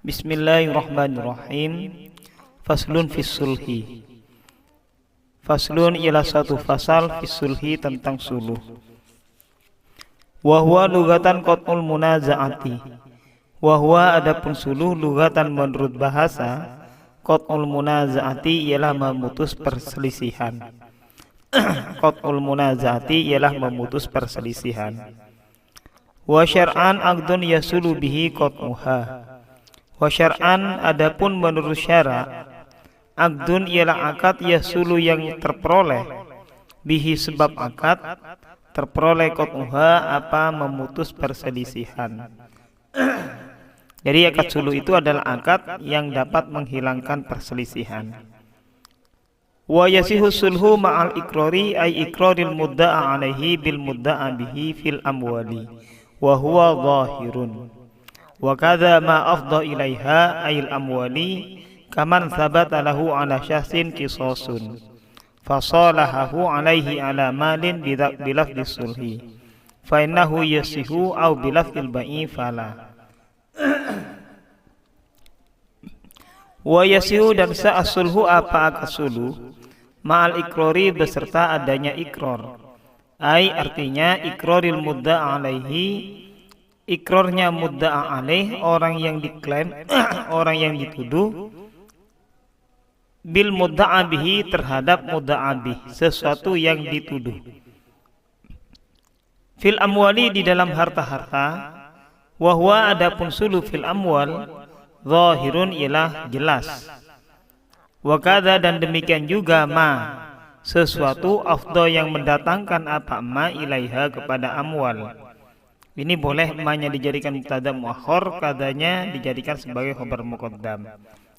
Bismillahirrahmanirrahim. Faslun fis sulhi. Faslun ialah satu fasal fis sulhi tentang suluh. Wa huwa lugatan qat'ul munazaati. Wa huwa adapun suluh lugatan menurut bahasa qat'ul munazaati ialah memutus perselisihan. Qat'ul munazaati ialah memutus perselisihan. Wa syar'an aqdun yasulu bihi qat'uha. Wa syar'an adapun menurut syara aqdun ialah akad yasulu yang terperoleh bihi sebab akad terperoleh qat'uha apa memutus perselisihan. Jadi akad suluh itu adalah akad yang dapat menghilangkan perselisihan. Wa yasihu sulhu ma'al iqrari ay iqraril mudda'a alaihi bil mudda'a bihi fil amwali wa huwa zahirun. Wa kadza ma afdha ilaiha ayil amwali kaman thabata lahu ala syahsin qisasun fasalahahu alaihi ala malin bilafdhi sulhi fa innahu yasihu au bilafdhil ba'i fala. Wa yasihu dan sah sulhu apa akad suluh ma'al ikrori beserta adanya ikrar ay artinya ikroril mudda'a alaihi ikrornya mudda'a alaih orang yang diklaim orang yang dituduh bil mudda'a bihi terhadap mudda'a bih sesuatu yang dituduh fil amwali di dalam harta-harta wa huwa adapun suluh fil amwal zahirun ialah jelas wa kadza dan demikian juga ma sesuatu afdha yang mendatangkan apa ma ilaiha kepada amwal. Ini boleh ma-nya dijadikan mubtada muakhar, kadanya dijadikan sebagai khabar muqaddam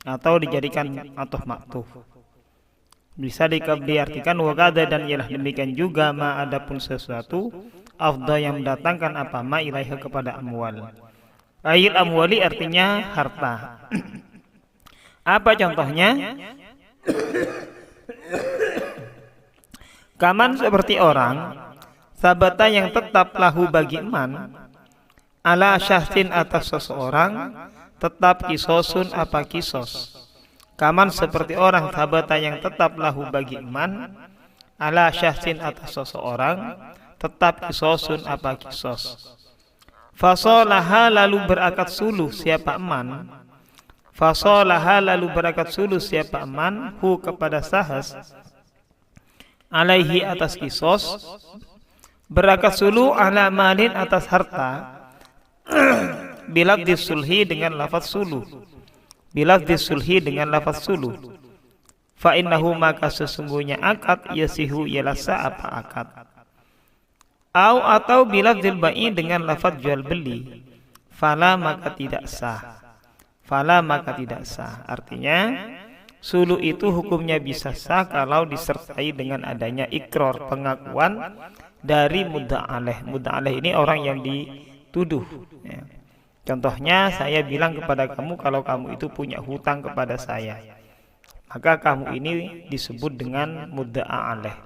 atau dijadikan atuf maktuf. Bisa diartikan wa kadza dan ialah demikian juga ma adapun sesuatu afdha yang mendatangkan apa ma ilaiha kepada amwal. Ayil amwali artinya harta. Apa contohnya? Kaman seperti orang sabata yang tetap lahu bagi man ala syahsin atas seseorang tetap kisosun apa kisos. Kaman seperti orang sabata yang tetap lahu bagi man ala syahsin atas seseorang tetap kisosun apa kisos. Fasolaha lalu berakad suluh siapa man. Fasolaha lalu berakad suluh siapa man hu kepada sahas alaihi atas kisos. Berakad suluh ala malin atas harta bilafdhi sulhi dengan lafaz suluh. Bilafdhi sulhi dengan lafaz suluh. Fa innahu maka sesungguhnya akad yasihu ialah sah apa akad. Atau bilafdhil ba'i dengan lafaz jual beli. Fala maka tidak sah. Fala maka tidak sah. Artinya suluh itu hukumnya bisa sah kalau disertai dengan adanya ikrar pengakuan dari mudda'a alaih. Mudda'a alaih ini orang yang dituduh ya. Contohnya saya bilang kepada kamu kalau kamu itu punya hutang kepada saya, maka kamu ini disebut dengan mudda'a alaih.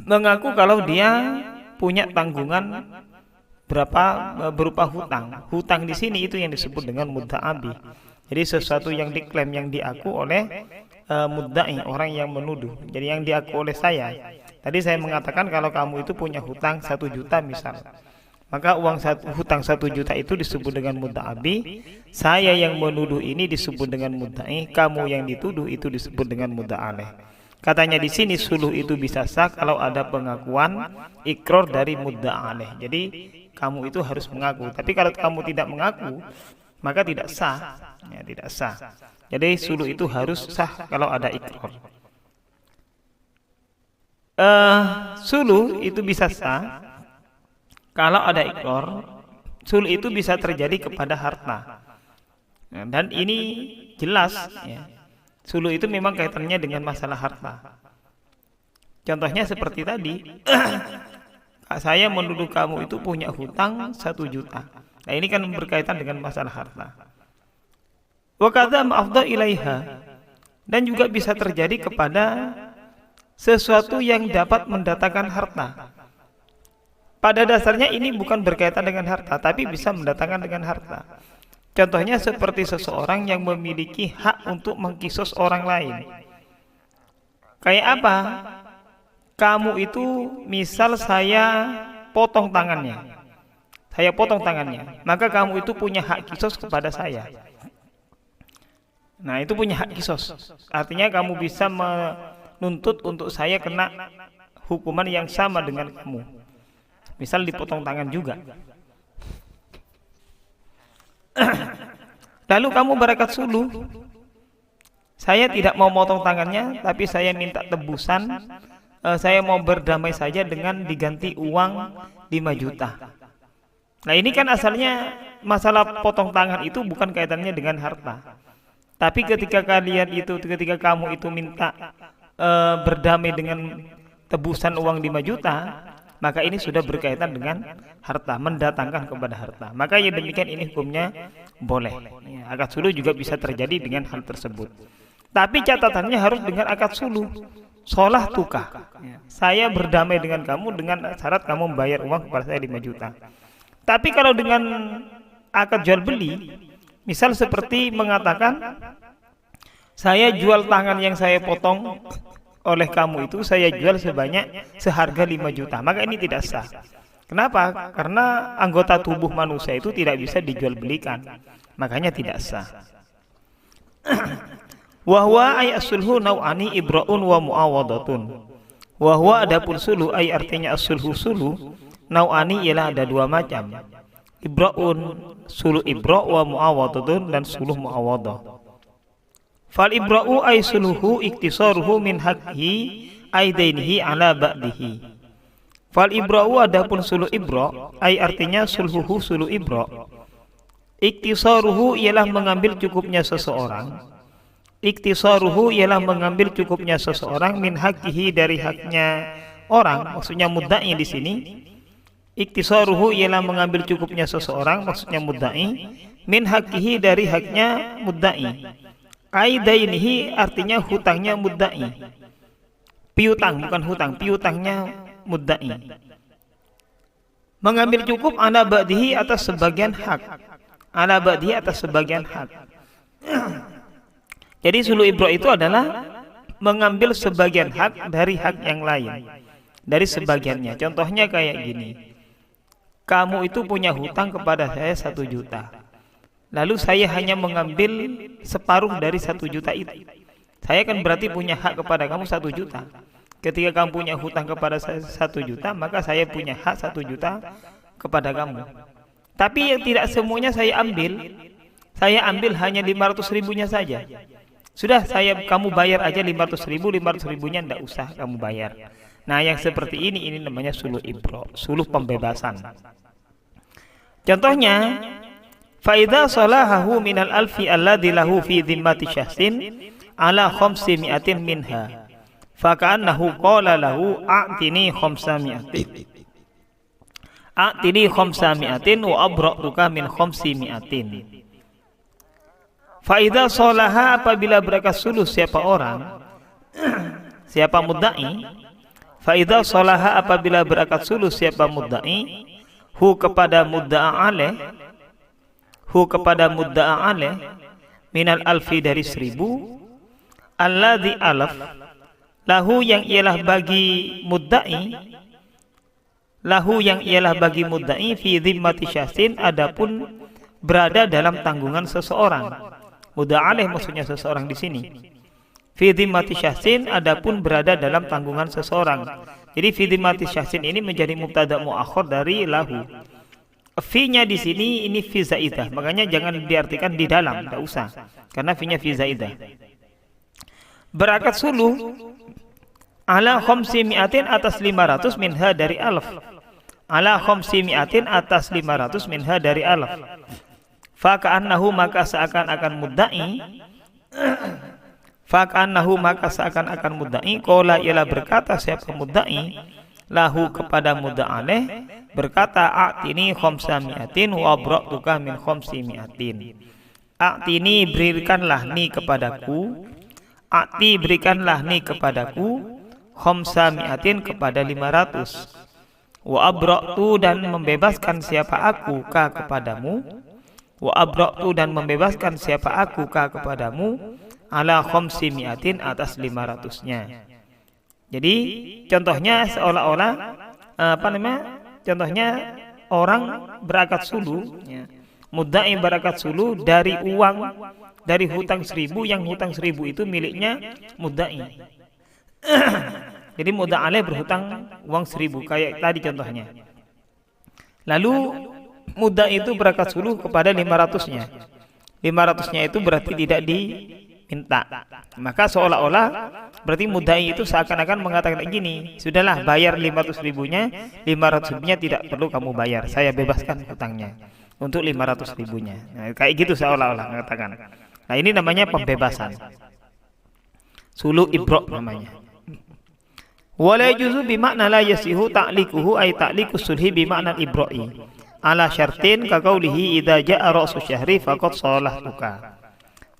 Mengaku kalau dia punya tanggungan berupa hutang. Hutang di sini itu yang disebut dengan mudda'a bih. Jadi sesuatu yang diklaim yang diaku oleh mudda'i, orang yang menuduh. Jadi yang diaku oleh saya. Tadi saya mengatakan kalau kamu itu punya hutang 1 juta misal, maka hutang 1 juta itu disebut dengan mudda'a bih. Saya yang menuduh ini disebut dengan mudda'i, kamu yang dituduh itu disebut dengan mudda'a alaih. Katanya di sini suluh itu bisa sah kalau ada pengakuan ikrar dari mudda'a alaih. Jadi kamu itu harus mengaku. Tapi kalau kamu tidak mengaku, maka tidak sah. Ya, tidak sah. Jadi suluh itu harus sah kalau ada ikrar. Suluh itu bisa sah kalau ada ikrar. Suluh itu bisa terjadi kepada harta. Dan ini jelas ya. Suluh itu memang kaitannya dengan masalah harta. Contohnya seperti tadi. Saya menuduh kamu itu punya hutang 1 juta. Nah ini kan berkaitan dengan masalah harta. Wa kadza ma'afdha ilaiha, dan juga bisa terjadi kepada sesuatu yang dapat mendatangkan harta. pada dasarnya ini bukan berkaitan dengan harta, tapi bisa mendatangkan dengan harta. Contohnya seperti seseorang yang memiliki hak untuk mengkisos orang lain. Kayak apa? Kamu itu misal saya potong tangannya. Saya potong tangannya, maka kamu itu punya hak kisos kepada saya. Nah, itu punya hak kisos. Artinya kamu bisa menuntut untuk saya kena hukuman yang sama dengan kamu. Misal dipotong tangan juga. Lalu kamu berakat suluh. Saya tidak mau motong tangannya, tapi saya minta tebusan. Saya mau berdamai saja dengan diganti uang 5 juta. Nah, ini kan asalnya masalah potong tangan itu bukan kaitannya dengan harta. Tapi ketika kamu itu minta berdamai dengan tebusan uang 5 juta, maka ini sudah berkaitan dengan harta, mendatangkan kepada harta. Maka yang demikian ini hukumnya boleh. Akad suluh juga bisa terjadi dengan hal tersebut. Tapi catatannya harus dengan akad suluh. Solah tukah. Saya berdamai dengan kamu dengan syarat kamu membayar uang kepada saya 5 juta. Tapi kalau dengan akad jual beli, misal seperti mengatakan saya jual tangan yang saya potong oleh kamu itu saya jual seharga 5 juta, maka ini tidak sah. Kenapa? Karena anggota tubuh manusia itu tidak bisa dijual belikan, makanya tidak sah. Wahwa ay as-sulhu nau'ani ibra'un wa mu'awadatun. Wahwa adapun suluh ay artinya as-sulhu suluh, nau'ani ialah ada 2 macam. Ibra'un suluh ibra' wa mu'awadatun dan suluh mu'awadah. Fal ibra'u ay suluhu iktisaruhu min haqqihi ay dainihi ala ba'dihi. Fal ibra'u adapun suluh ibra' ay artinya sulhuhu suluh ibra'. Iktisaruhu ialah mengambil cukupnya seseorang. Iktisaruhu ialah mengambil cukupnya seseorang min haqqihi dari haknya orang, maksudnya mudda'i di sini. Iktisaruhu ialah mengambil cukupnya seseorang, maksudnya mudda'i, min haqqihi dari haknya mudda'i. Aidainihi artinya hutangnya mudda'i. Piutang bukan hutang, piutangnya mudda'i. Mengambil cukup ala ba'dihi atas sebagian hak. Ala ba'dihi atas sebagian hak. Jadi suluh ibra itu adalah mengambil sebagian hak dari hak yang lain, dari sebagiannya. Contohnya kayak gini. Kamu itu punya hutang kepada saya 1 juta. Lalu saya hanya mengambil separuh dari 1 juta itu. Saya kan berarti punya hak kepada kamu 1 juta. Ketika kamu punya hutang kepada saya 1 juta, maka saya punya hak 1 juta kepada kamu. Tapi yang tidak semuanya saya ambil. Saya ambil hanya 500 ribunya saja. Sudah kamu bayar aja 500 ribu, 500 ribunya tidak usah kamu bayar. Nah, yang seperti ini namanya suluh ibra, suluh pembebasan. Contohnya, faida salahahu minal alfi alladhi lahu fi dhimmati syahsin ala 500 minha. Faka'annahu qala lahu a'tini 500. A'tini 500 wa abra'tuka min 500. Faida salaha apabila berakat suluh siapa orang, siapa mudda'i. Faida salaha apabila berakat suluh siapa mudda'i, hu kepada mudda'a alaih, hu kepada mudda'a alaih, minal alfi dari 1000, alladhi alaf, lahu yang ialah bagi mudda'i, lahu yang ialah bagi mudda'i fi dhimmati syahsin adapun berada dalam tanggungan seseorang. Mudda'a alaih maksudnya seseorang di sini. Fi dhimmati syahsin adapun berada dalam tanggungan seseorang. Jadi fi dhimmati syahsin ini menjadi mubtada muakhir dari lahu. Fi-nya di sini ini fi zaidah. Makanya jangan diartikan di dalam, enggak usah. Karena fi-nya fi zaidah. Berakat suluh ala 500 atas 500 minha dari alaf. Ala 500 atas 500 minha dari alaf. Faka'annahu maka seakan-akan mudda'i. Faka'annahu maka seakan-akan mudda'i. Qala ialah berkata siapa mudda'i, lahu kepada mudda'aleh, berkata a'tini 500 wa abra'tuka min 500. A'tini berikanlah ni kepadaku. A'ti berikanlah ni kepadaku 500 kepada 500. Wa abra'tu dan membebaskan siapa aku ka kepadamu. Wa abra'tu dan membebaskan siapa aku ka kepadamu ala khamsimiatin atas 500-nya. Jadi contohnya seolah-olah contohnya orang berakad sulu, ya. Mudda'i berakad sulu dari uang, dari hutang 1.000 yang hutang 1.000 itu miliknya mudda'i. Jadi mudda' alaih berhutang uang 1.000 kayak tadi contohnya. Lalu mudda'i itu berakad sulu kepada 500-nya. 500-nya itu berarti tidak diminta. Maka seolah-olah berarti mudda'i itu seakan-akan mengatakan gini, sudahlah bayar 500.000-nya, 500.000-nya tidak perlu kamu bayar, saya bebaskan hutangnya untuk 500.000-nya. Nah, kayak gitu seolah-olah mengatakan. Nah, ini namanya pembebasan. Sulu ibro namanya. Wala yajuzu bimakna la yasihu ta'liquhu ay ta'liqus sulhi bimakna ibra'i ala syartin ka qaulihi idza ja'a ra'su syahri faqad salahtuka.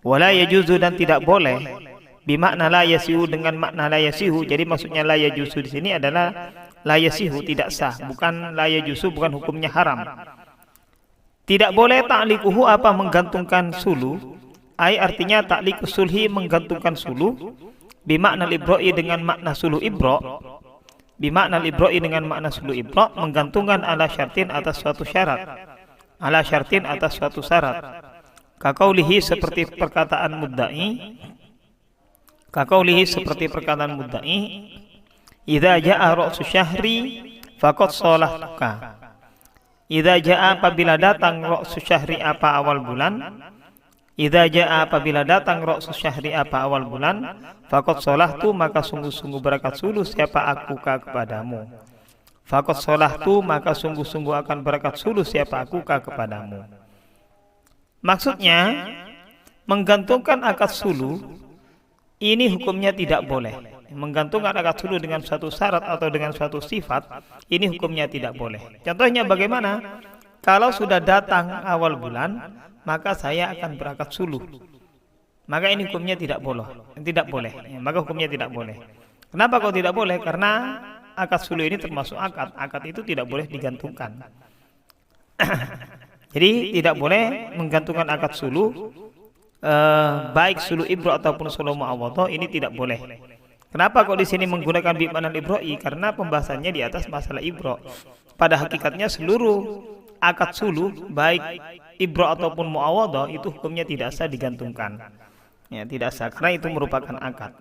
Wala yajuzu dan tidak boleh bimakna la yasihu dengan makna la yasihu. Jadi maksudnya la yajuzu di sini adalah la yasihu tidak sah, bukan la yajuzu, bukan hukumnya haram. Tidak boleh ta'liquhu apa menggantungkan sulu, ai artinya ta'liqus sulhi menggantungkan sulu bimakna ibra'i dengan makna sulu ibra, bimakna ibra'i dengan makna sulu ibra menggantungkan ala syartin atas suatu syarat, ala syartin atas suatu syarat. Kakaulihi seperti perkataan mudda'i, kakaulihi seperti perkataan mudda'i, idza ja'a ra'su syahri faqad salahtuka. Idza ja'a apabila datang ra'su syahri apa awal bulan, idza ja'a apabila datang ra'su syahri apa awal bulan, faqad salahtu maka sungguh-sungguh berakat sulu siapa aku kepadamu. Faqad salahtu maka sungguh-sungguh akan berakat sulu siapa aku kepadamu. Maksudnya menggantungkan akad sulu ini hukumnya tidak boleh. Menggantungkan akad sulu dengan suatu syarat atau dengan suatu sifat ini hukumnya tidak boleh. Contohnya bagaimana? Kalau sudah datang awal bulan maka saya akan berakad sulu. Maka ini hukumnya tidak boleh. Tidak boleh. Maka hukumnya tidak boleh. Kenapa kok tidak boleh? Karena akad sulu ini termasuk akad. Akad itu tidak boleh digantungkan. Jadi tidak boleh menggantungkan akad sulu, baik sulu ibro ataupun sulu mu'awadhah ini tidak boleh. Kenapa kok di sini menggunakan bimakna ibra'i? Karena pembahasannya di atas masalah ibro. Pada hakikatnya seluruh akad sulu, baik ibro ataupun mu'awadhah itu hukumnya tidak sah digantungkan. Ya, tidak sah karena itu merupakan akad.